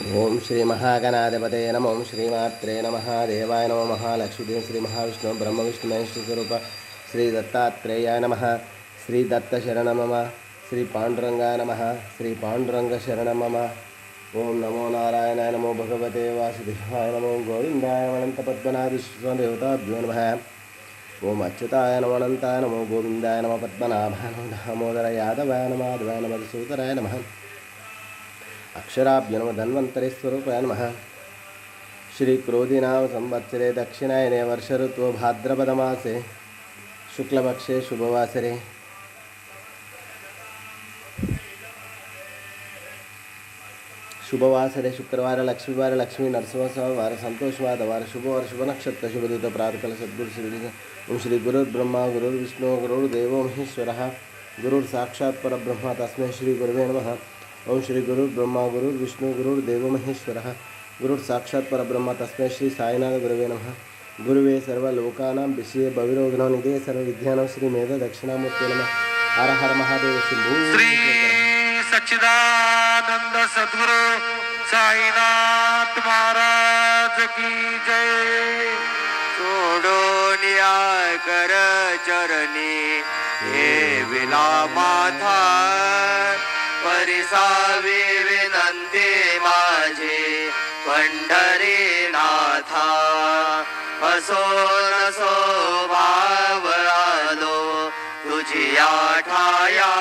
ओम श्री महागणाधिपते नमः। ओम श्रीमात्रे नमः। देवाय नमः। महालक्ष्मी श्री महाविष्णु ब्रह्म विष्णु महेश स्वरूप श्री दत्तात्रेयाय नमः। श्री दत्त शरण मम। श्री पांडुरंगाय नमः। श्री पांडुरंग शरण मम। ओम नमो नारायणाय नमो भगवते वासुदेवाय नमो गोविंदाय अनंत पद्मनाभ देवताभ्यो नमः। ओम अच्युताय नमो अनंताय नमो गोविंदाय नमो पद्मनाभाय नमो दामोदर यादवाय नमः माधवाय नमः मधुसूदनाय नमः। अक्षराभ्यो नमः धन्वन्तरि स्वरूपाय नमः। श्री क्रोधिनाम संवत्सरे दक्षिणायने वर्ष ऋतु भाद्रपद मासे शुक्लपक्षे शुभवासरे शुक्रवार लक्ष्मीवार लक्ष्मी नरसिंहवार संतोषवार शुभवार शुभ नक्षत्र शुभदूत प्रातःकाल सद्गुरु श्री ओम श्री गुरुर्ब्रह्मा गुरुर्विष्णु गुरुर्देवो महेश्वरः गुरुर्साक्षात् परब्रह्म तस्मै श्री गुरुवे नमः। ओम श्री गुरुर्ब्रह्मा गुरुर्विष्णु गुरुर्देवो महेश्वरः गुरुर्साक्षात् परब्रह्म तस्मै श्री साईनाथ गुरुवे नमः। गुरुवे सर्वलोकानां विषये भविरोगिणो निधे सर्वविद्यानां श्री मेध दक्षिणामूर्ते नमः। हर हर महादेव शंभो। श्री सच्चिदानंद सद्गुरु साईनाथ महाराज की जय। सोडो न्याय कर चरणी हे विला माथा परिसावी विनंती माझे पंढरीनाथा। असो नसो भाव आलो तुझी ठाया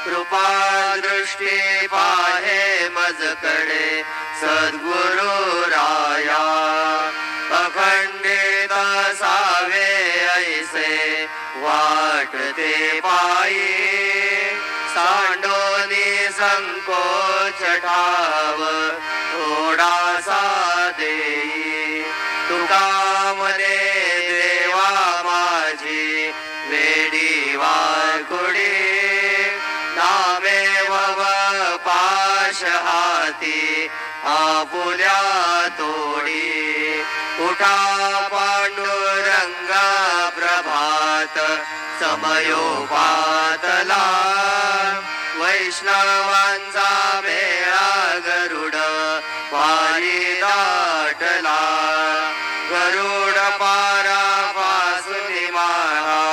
कृपा दृष्टी पाहे मजकडे सद्गुरु राया। अखंडित सावे ऐसे वाटते पायी सांडोनी संकोच ठाव थोडासा देई। तुका मने देवा माझी वेडी वाकुडी नामे वव पाश हाती आपुल्या तोडी। उठा पांडुरंग प्रभात समयोपातला वैष्णवांचा मेळा गरुड पायी दाटला। गरुड पारा पासून माळा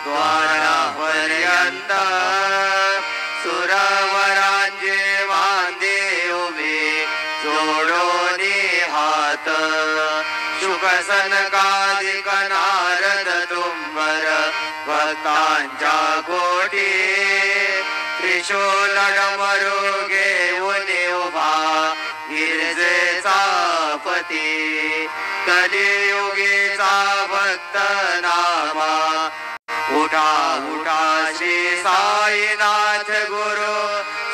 द्वारापर्यंत सुरवरांचे मांदे उभे जोडोनी हात। शुकसनकादिक नारद तुंबर भक्तांच्या कोटी त्रिशूल डमरू घेऊन उभा गिरजेचा पती। कलियुगीचा भक्त नामा उठा उठा श्री साईनाथ गुरु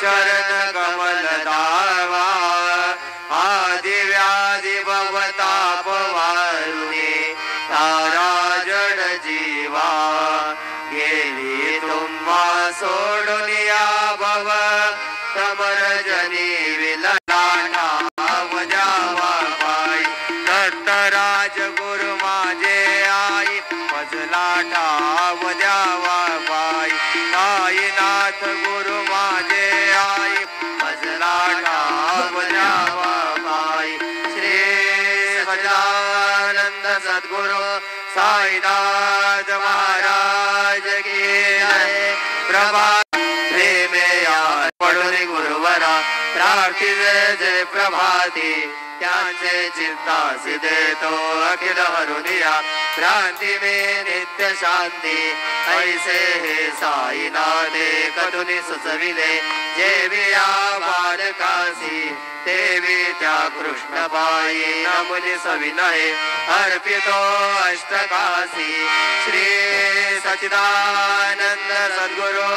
चरण कमल दावा। आदि व्याधी भवताप वारुणी तारा जड जीवा। गेली तुम्हा सोडून या भव समरजनी विललाटा वजावा पायी। दत्तराज गुरु माझे आई मजलाटा वजावा पायी। साईनाथ गुरु माझे आई मजलाटा वजावा पायी। श्री सच्चिदानंद सद्गुरु साईनाथ महाराज की जय। प्रभात प्रेमे या पडून गुरुवरा प्रार्थिते जय प्रभाती। त्यांचे चित्तासी देतो अखिल हरुनिया क्रांती में नित्य शांती। ऐसे हे साईनाथे कधुनी सुचविले जेविया बालकासी देवी त्या कृष्ण बाई नमुनी सविनय अर्पितो अष्टकाशी। श्री सच्चिदानंद सद्गुरु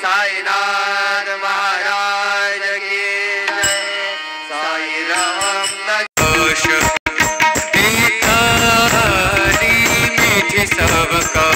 साईनाथ महाराज की जय। साई राम दोष मीठी सबका